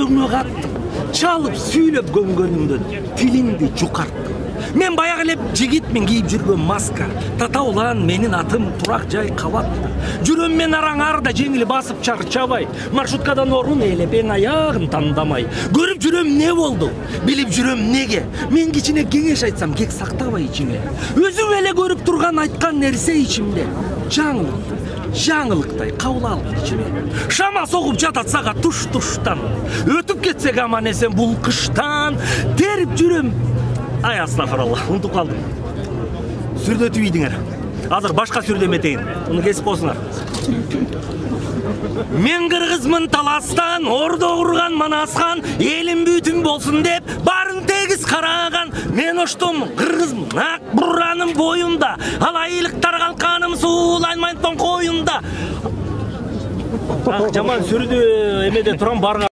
жүрөгүңө каттым. Çalıp süйлөп көңгөнүңдөн тилиңди жукарттым. Мен баягы эле жигитмин кийип жүргөн маска. Татаулан менин атым турак жай кабатта. Жүрөм мен араң арда жеңил басып чарчабай. Маршруткадан орун ээлеп эң аягын тандамай. Көрүп жүрөм не болду? Билип жүрөм неге? Мен кичине кеңеш айтсам кек сактабай ичиңе. Өзүм эле көрүп турган айткан нерсе ичимде. Жаңылыктай кабыл алып ичиме. Шама согуп жатат сагат туш-туштан. Өтүп кетсек аман эсен бул кыштан. Терип жүрөм. Ай астагфиралла, унутуп калдым. Сүрдөтүп ийдиңер. Азыр башка сүрдөметейин. Уну кесип коесуңар. Мен кыргызмын таластан, ордо курган Манасхан, элим бүтүн болсун деп барын тегиз караган. Мен оштомун, кыргызмын, ак бураным боюмда, алайылыктар калканым сууланмайтын коюмда. Жаман сүрдү эмеде турам барга.